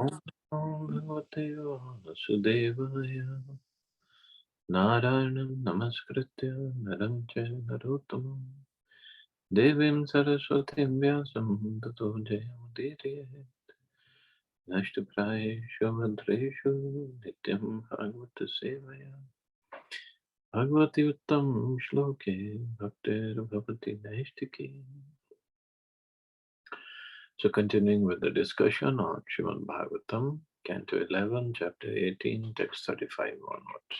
Om Bhagavate Vasudevaya Narayanam Namaskritya Naram Chaiva Narottamam Devim Saraswatim Vyasam Tato Jayamudire Nashtaprayeshu Bhadreshu Nityam Bhagavata Sevaya Bhagavati Uttam Shloke Bhaktir Bhavati Naistiki. So continuing with the discussion on Srimad Bhagavatam, Canto 11, Chapter 18, Text 35 onwards.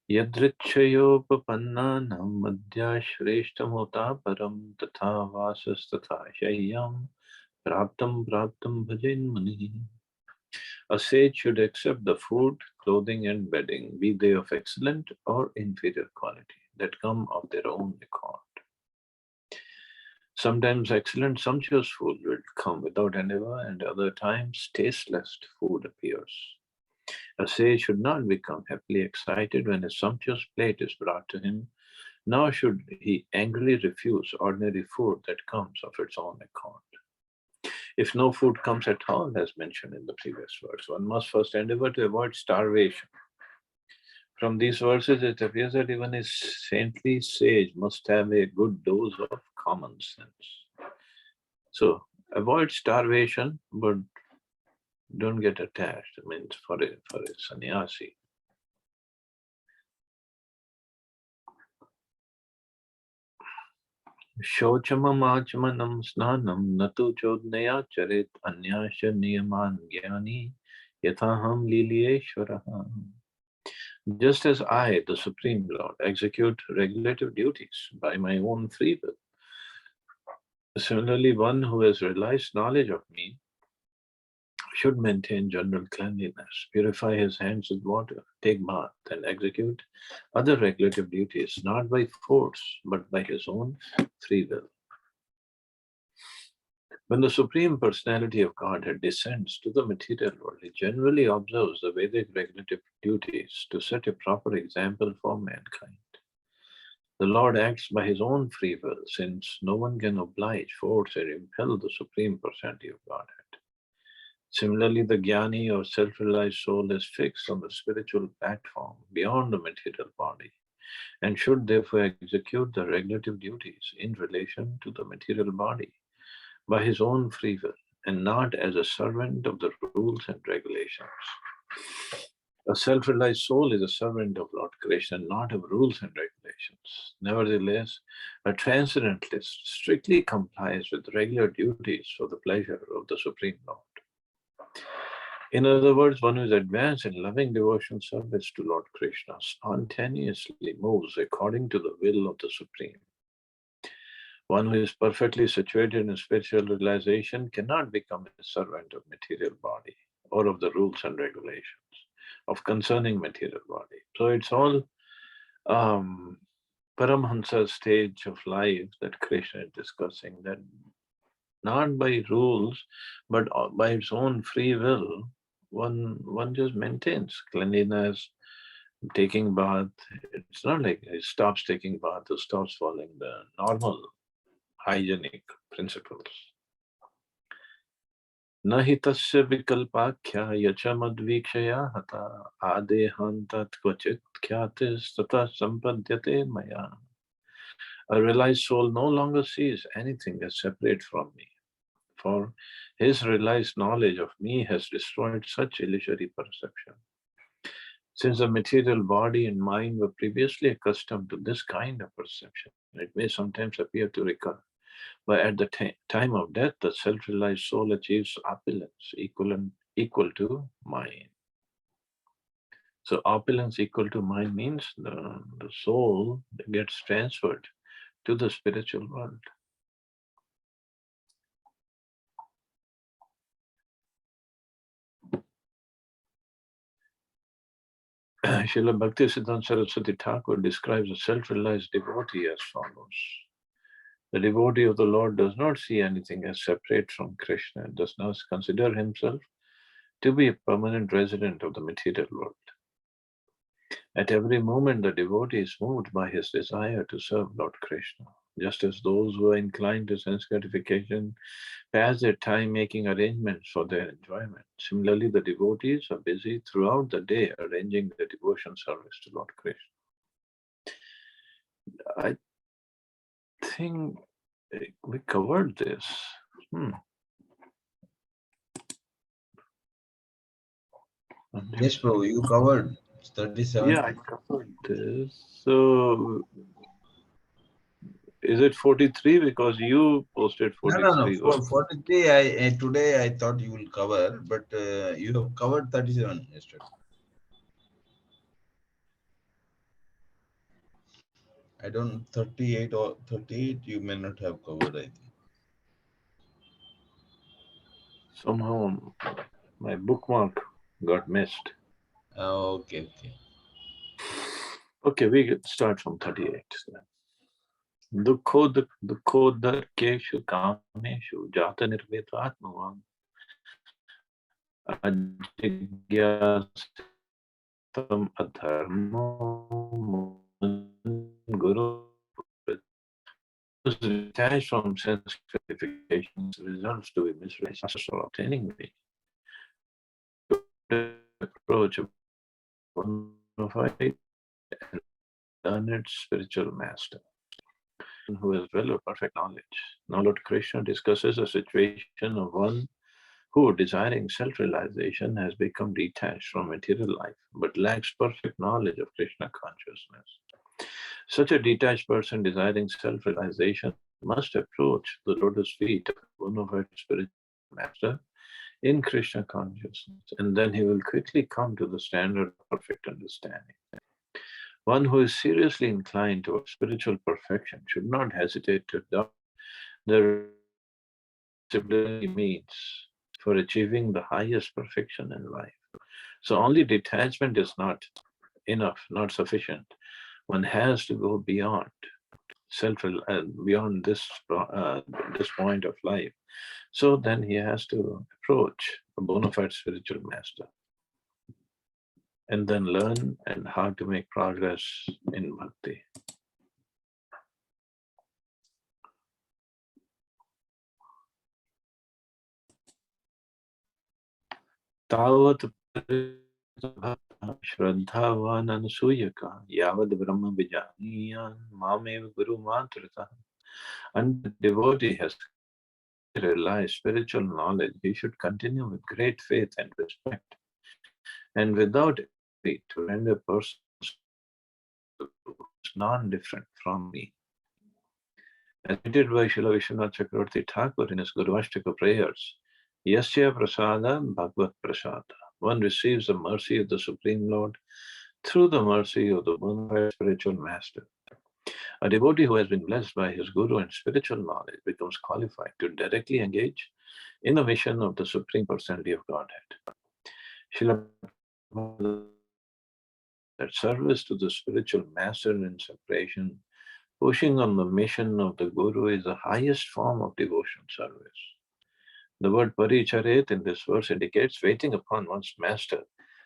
Yadrichayopapannanam madhyashreshtamota param tatha vasas tatha shayyam praptam bhajan muni. A sage should accept the food, clothing and bedding, be they of excellent or inferior quality, that come of their own accord. Sometimes excellent, sumptuous food will come without endeavor, and other times tasteless food appears. A sage should not become happily excited when a sumptuous plate is brought to him, nor should he angrily refuse ordinary food that comes of its own accord. If no food comes at all, as mentioned in the previous verse, one must first endeavor to avoid starvation. From these verses, it appears that even a saintly sage must have a good dose of common sense. So avoid starvation, but don't get attached. I mean, for a sannyasi. Shochamaachmanam snanam natu chodnaya charit anyasya niyaman gyani yathaham liliyeshwaraha. Just as I, the Supreme Lord, execute regulative duties by my own free will, similarly, one who has realized knowledge of me should maintain general cleanliness, purify his hands with water, take bath, and execute other regulative duties, not by force, but by his own free will. When the Supreme Personality of Godhead descends to the material world, he generally observes the Vedic regulative duties to set a proper example for mankind. The Lord acts by his own free will, since no one can oblige, force, or impel the Supreme Personality of Godhead. Similarly, the Jnani or self-realized soul is fixed on the spiritual platform beyond the material body and should therefore execute the regulative duties in relation to the material body by his own free will and not as a servant of the rules and regulations. A self-realized soul is a servant of Lord Krishna, not of rules and regulations. Nevertheless, a transcendentalist strictly complies with regular duties for the pleasure of the Supreme Lord. In other words, one who is advanced in loving devotional service to Lord Krishna spontaneously moves according to the will of the Supreme. One who is perfectly situated in spiritual realization cannot become a servant of material body or of the rules and regulations of concerning material body. So it's all Paramhansa's stage of life that Krishna is discussing, that not by rules, but by its own free will, one just maintains cleanliness, taking bath. It's not like it stops taking bath or stops following the normal hygienic principles. Nahi tasya vikalpakhya yachamadvikshaya hata adehantat kvachit khyatis tata sampadyate maya. A realized soul no longer sees anything as separate from me, for his realized knowledge of me has destroyed such illusory perception. Since the material body and mind were previously accustomed to this kind of perception, it may sometimes appear to recur. But at the time of death, the self-realized soul achieves opulence equal to mine. So opulence equal to mine means the soul gets transferred to the spiritual world. Srila Bhaktisiddhanta Saraswati Thakur describes a self-realized devotee as follows. The devotee of the Lord does not see anything as separate from Krishna and does not consider himself to be a permanent resident of the material world. At every moment, the devotee is moved by his desire to serve Lord Krishna. Just as those who are inclined to sense gratification pass their time making arrangements for their enjoyment. Similarly, the devotees are busy throughout the day arranging their devotion service to Lord Krishna. I think we covered this. Yes, bro, you covered 37. Yeah, I covered this. So, is it 43? Because you posted No. 43. Or 43, today I thought you will cover, but you have covered 37 yesterday. I don't, 38 or 38 you may not have covered, I think. somehow my bookmark got missed. Okay. Okay, we could start from 38. दुखोदर्केषु कामेषु जातनिर्वेदात्मवान् अजिज्ञासितम् अधर्मो guru is detached from sense gratifications results to be misrealized for obtaining me. Approach of bona fide and learned spiritual master who has well of perfect knowledge. Now Lord Krishna discusses a situation of one who, desiring self-realization, has become detached from material life, but lacks perfect knowledge of Krishna consciousness. Such a detached person desiring self-realization must approach the lotus feet of one of its spiritual master in Krishna consciousness, and then he will quickly come to the standard of perfect understanding. One who is seriously inclined towards spiritual perfection should not hesitate to adopt the responsibility means for achieving the highest perfection in life. So only detachment is not enough, not sufficient. One has to go beyond beyond this point of life. So then he has to approach a bona fide spiritual master and then learn and how to make progress in bhakti. तावत् श्रद्धावान् अनसूयका यावद् ब्रह्म विजानीयान् मामेव गुरुमात्रतः. And the devotee has realized spiritual knowledge, he should continue with great faith and respect, and without envy to render persons non-different from me. As stated by Srila Vishwanath Chakravarti Thakur in his Gurvashtaka prayers, Yasya prasada bhagavad prasada. One receives the mercy of the Supreme Lord through the mercy of the bona fide spiritual master. A devotee who has been blessed by his guru and spiritual knowledge becomes qualified to directly engage in the mission of the Supreme Personality of Godhead. Srila that service to the spiritual master in separation, pushing on the mission of the guru, is the highest form of devotion service. The word paricharet in this verse indicates waiting upon one's master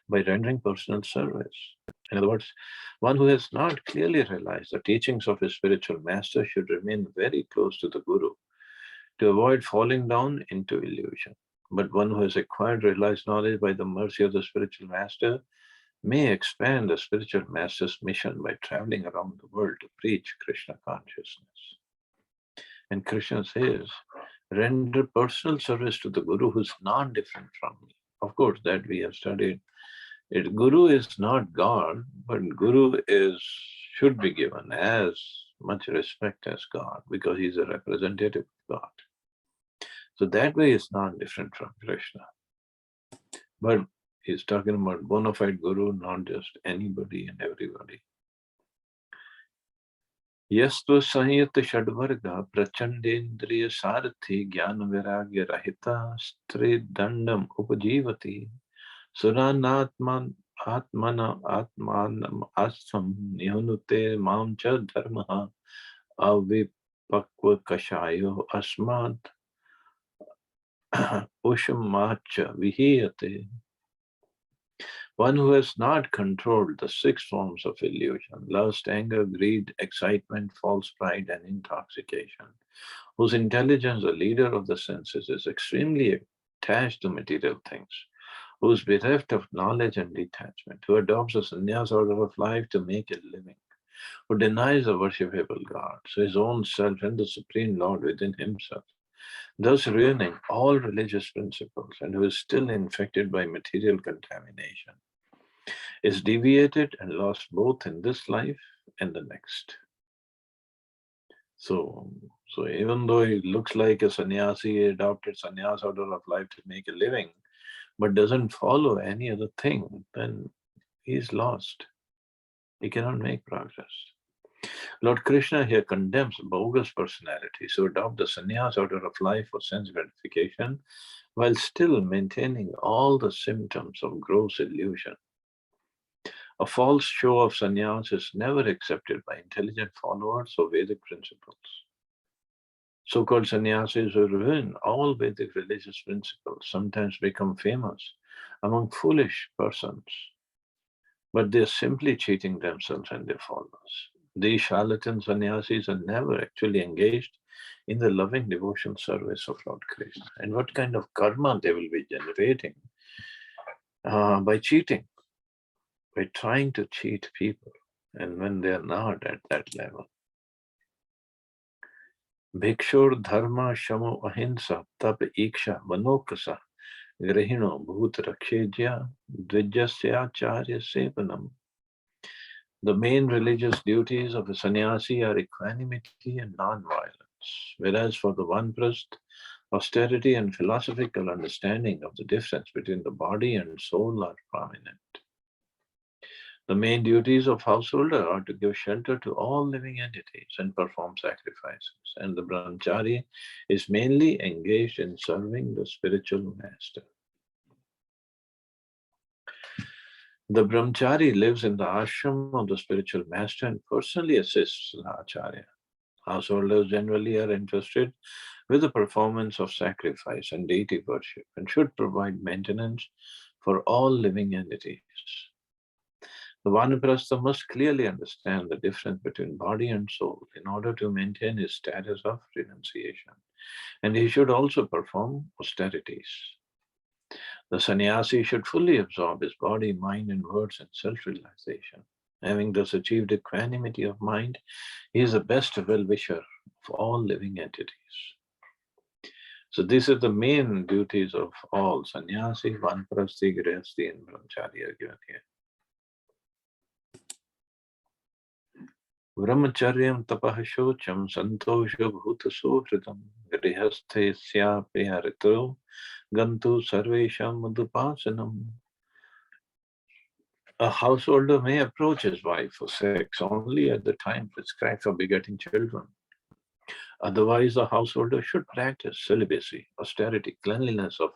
by rendering personal service. In other words, one who has not clearly realized the teachings of his spiritual master should remain very close to the guru to avoid falling down into illusion. But one who has acquired realized knowledge by the mercy of the spiritual master may expand the spiritual master's mission by traveling around the world to preach Krishna consciousness. And Krishna says, render personal service to the Guru who is not different from me. Of course, that we have studied. Guru is not God, but Guru should be given as much respect as God because he's a representative of God. So that way is not different from Krishna. But he's talking about bona fide Guru, not just anybody and everybody. Yastu Sahit Shadvarga Prachandendriya Sarathi Jnana Viragya Rahita Stri Dandam Upajivati Suranatman Atmana Atmanam Asam Nihunute Mam Cha Dharmaha Avipakva Kashayo Asmad Ushamacha Vihiyate. One who has not controlled the 6 forms of illusion, lust, anger, greed, excitement, false pride, and intoxication, whose intelligence, the leader of the senses, is extremely attached to material things, who is bereft of knowledge and detachment, who adopts a sannyas order of life to make a living, who denies the worshipable God, so his own self and the Supreme Lord within himself, thus ruining all religious principles, and who is still infected by material contamination, is deviated and lost both in this life and the next. So, so even though he looks like a sannyasi, he adopted sannyas order of life to make a living, but doesn't follow any other thing, then he's lost. He cannot make progress. Lord Krishna here condemns bogus personalities who adopt the sannyas order of life for sense gratification while still maintaining all the symptoms of gross illusion. A false show of sannyas is never accepted by intelligent followers of Vedic principles. So-called sannyasis who ruin all Vedic religious principles sometimes become famous among foolish persons, but they're simply cheating themselves and their followers. These charlatan sannyasis are never actually engaged in the loving devotion service of Lord Krishna. And what kind of karma they will be generating by cheating, by trying to cheat people, and when they are not at that level. Bhikshur dharma shamo ahimsa tap iksha manokasa grihino bhut rakshedya dvijasya sevanam. The main religious duties of a sannyasi are equanimity and non-violence, whereas for the Vanprasth, austerity and philosophical understanding of the difference between the body and soul are prominent. The main duties of householder are to give shelter to all living entities and perform sacrifices, and the brahmachari is mainly engaged in serving the spiritual master. The brahmachari lives in the ashram of the spiritual master and personally assists the acharya. Householders generally are interested with the performance of sacrifice and deity worship and should provide maintenance for all living entities. The Vanaprastha must clearly understand the difference between body and soul in order to maintain his status of renunciation, and he should also perform austerities. The sannyasi should fully absorb his body, mind, and words in self-realization. Having thus achieved equanimity of mind, he is the best well-wisher of all living entities. So these are the main duties of all sannyasi, vanprasthi, grihastha, and brahmachari are given here. Brahmacharyam tapah shocham santosho bhuta sohritam grihasthesyape harito gantu sarvesham madhupasanam. A householder may approach his wife for sex only at the time prescribed for begetting children. Otherwise, the householder should practice celibacy, austerity, cleanliness of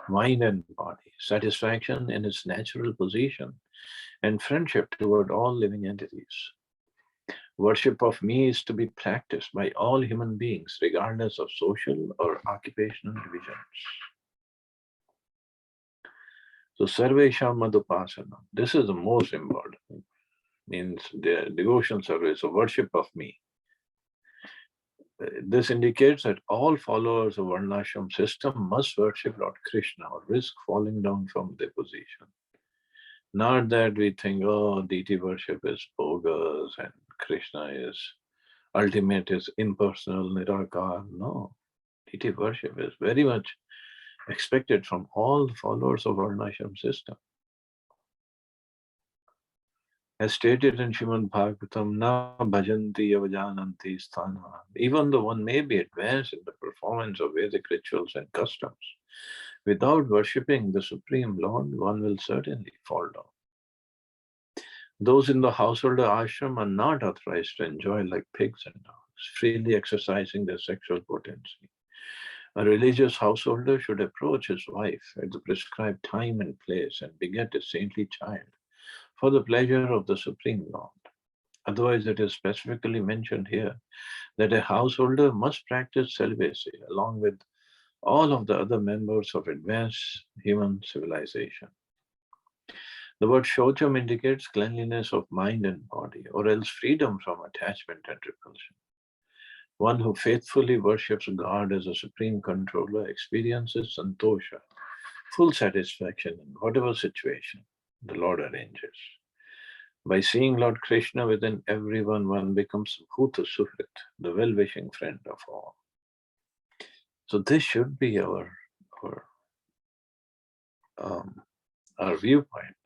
mind and body, satisfaction in its natural position, and friendship toward all living entities. Worship of me is to be practiced by all human beings, regardless of social or occupational divisions. So, Sarvesham Madhupasana, this is the most important thing. Means the devotion service or worship of me. This indicates that all followers of Varnashram system must worship Lord Krishna or risk falling down from their position. Not that we think, oh, deity worship is bogus and Krishna is ultimate, is impersonal, nirakar. No, deity worship is very much expected from all the followers of Varnashram system. As stated in Srimad Bhagavatam, na bhajanti yavajananti sthana. Even though one may be advanced in the performance of Vedic rituals and customs, without worshipping the Supreme Lord, one will certainly fall down. Those in the householder ashram are not authorized to enjoy like pigs and dogs, freely exercising their sexual potency. A religious householder should approach his wife at the prescribed time and place and beget a saintly child for the pleasure of the Supreme Lord. Otherwise, it is specifically mentioned here that a householder must practice celibacy along with all of the other members of advanced human civilization. The word Shocham indicates cleanliness of mind and body, or else freedom from attachment and repulsion. One who faithfully worships God as a supreme controller experiences santosha, full satisfaction in whatever situation the Lord arranges. By seeing Lord Krishna within everyone, one becomes Bhuta Suhrit, the well-wishing friend of all. So this should be our viewpoint.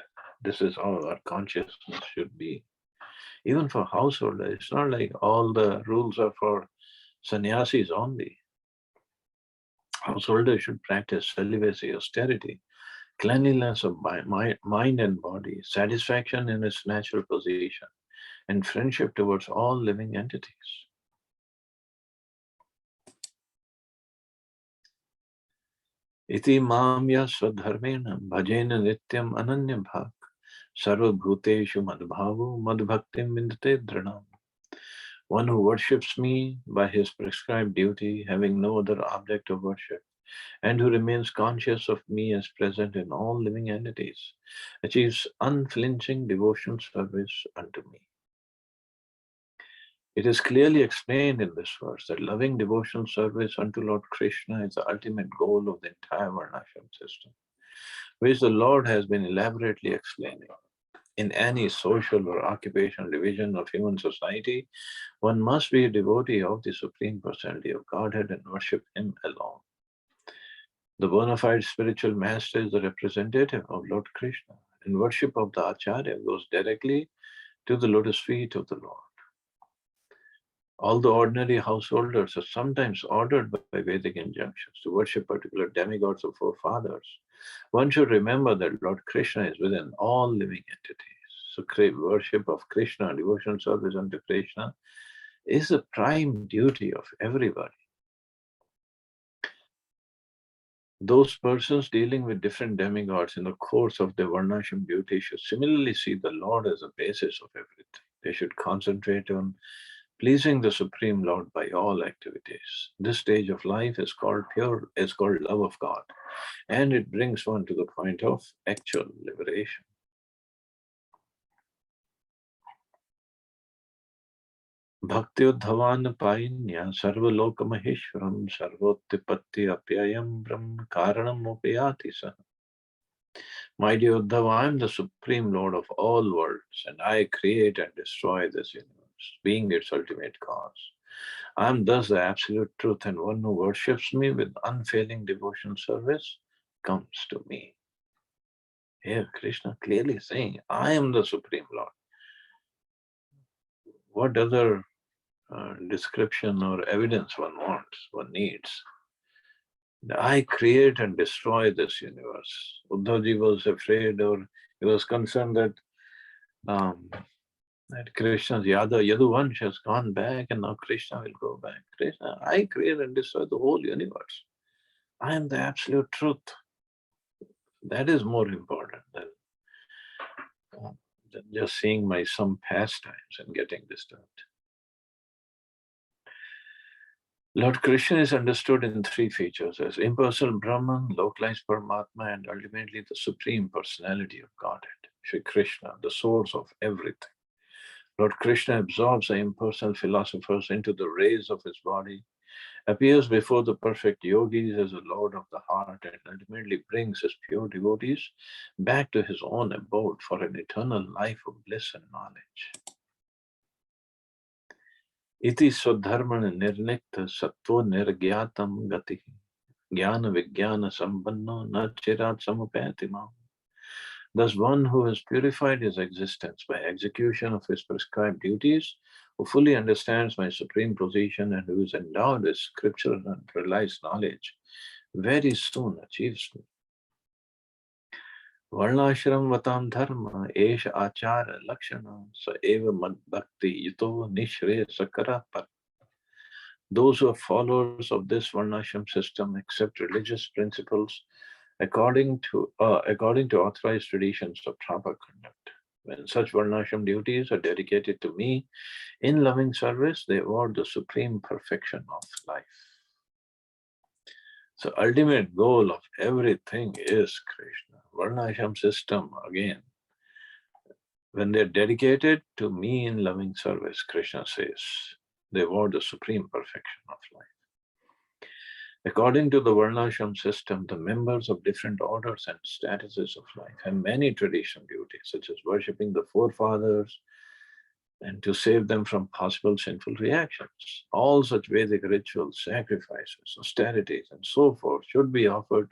This is how our consciousness should be. Even for householders, it's not like all the rules are for sannyasis only. Householders should practice celibacy, austerity, cleanliness of mind and body, satisfaction in its natural position, and friendship towards all living entities. Iti mamya swadharmena bhajena nityam ananya bhak sarvabhuteshu madbhavo madbhaktim vindate dranam. One who worships me by his prescribed duty, having no other object of worship, and who remains conscious of me as present in all living entities, achieves unflinching devotional service unto me. It is clearly explained in this verse that loving devotional service unto Lord Krishna is the ultimate goal of the entire Varnashram system, which the Lord has been elaborately explaining. In any social or occupational division of human society, one must be a devotee of the Supreme Personality of Godhead and worship Him alone. The bona fide spiritual master is the representative of Lord Krishna, and worship of the Acharya goes directly to the lotus feet of the Lord. Although ordinary householders are sometimes ordered by Vedic injunctions to worship particular demigods or forefathers, one should remember that Lord Krishna is within all living entities. So worship of Krishna, devotional service unto Krishna, is a prime duty of everybody. Those persons dealing with different demigods in the course of their Varnashram duty should similarly see the Lord as the basis of everything. They should concentrate on pleasing the Supreme Lord by all activities. This stage of life is called love of God, and it brings one to the point of actual liberation. Bhakti-uddhavan painya sarvaloka maheshwaram sarvotipatti apyayam brahm karanam upayati saha. My dear Uddhava, I am the Supreme Lord of all worlds, and I create and destroy this universe, being its ultimate cause. I am thus the absolute truth, and one who worships me with unfailing devotional service comes to me. Here, Krishna clearly saying, I am the Supreme Lord. What other description or evidence one wants, one needs? I create and destroy this universe. Uddhavji was afraid, or he was concerned that Krishna's Yaduvansh has gone back and now Krishna will go back. Krishna, I create and destroy the whole universe. I am the absolute truth. That is more important than just seeing my some pastimes and getting disturbed. Lord Krishna is understood in three features as impersonal Brahman, localized Paramatma, and ultimately the Supreme Personality of Godhead, Shri Krishna, the source of everything. Lord Krishna absorbs the impersonal philosophers into the rays of his body, appears before the perfect yogis as the Lord of the heart, and ultimately brings his pure devotees back to his own abode for an eternal life of bliss and knowledge. Iti swadharmana nirnikta sattva nirgyatam gati jnana vijnana sampanno na chirat samupayati mam. Thus one who has purified his existence by execution of his prescribed duties, who fully understands my supreme position and who is endowed with scriptural and realized knowledge, very soon achieves me. Varnashram vatam dharma esha achara lakshana sa eva mad bhakti yuto nishre sakara par. Those who are followers of this Varnashram system accept religious principles according to authorized traditions of proper conduct. When such Varnashram duties are dedicated to me in loving service, they award the supreme perfection of life. So ultimate goal of everything is Krishna. Varnashram system, again, When they're dedicated to me in loving service, Krishna says, they were the supreme perfection of life. According to the Varnashram system, the members of different orders and statuses of life have many traditional duties, such as worshipping the forefathers and to save them from possible sinful reactions. All such Vedic rituals, sacrifices, austerities, and so forth should be offered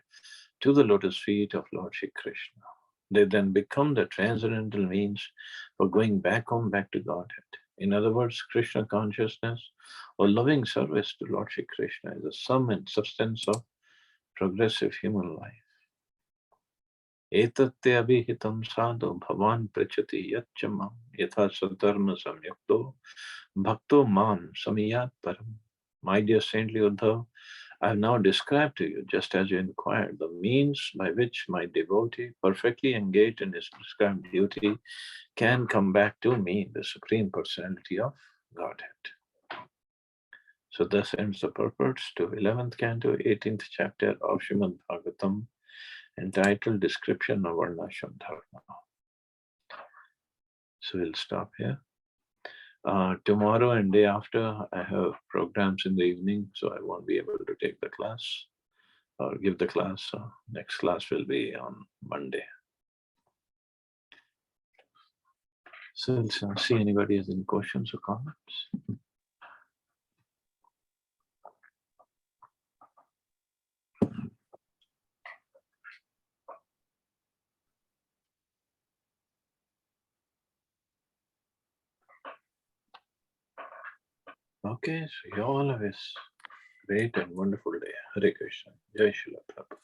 to the lotus feet of Lord Shri Krishna. They then become the transcendental means for going back home, back to Godhead. In other words, Krishna consciousness or loving service to Lord Shri Krishna is the sum and substance of progressive human life. Etate abhihitam sadhu bhavan prichati yatchamam yatha sadharma samyukto bhakto mam samiyat param. My dear saintly Uddhav, I have now described to you, just as you inquired, the means by which my devotee, perfectly engaged in his prescribed duty, can come back to me, the Supreme Personality of Godhead. So thus ends the purport to 11th canto, 18th chapter of Srimad Bhagavatam, entitled Description of Varnashram Dharma. So we'll stop here. Tomorrow and day after, I have programs in the evening, so I won't be able to take the class or give the class. Next class will be on Monday. So let's see anybody has any questions or comments. Okay, so you all have a great and wonderful day. Hare Krishna. Jai Shri Prabhupada.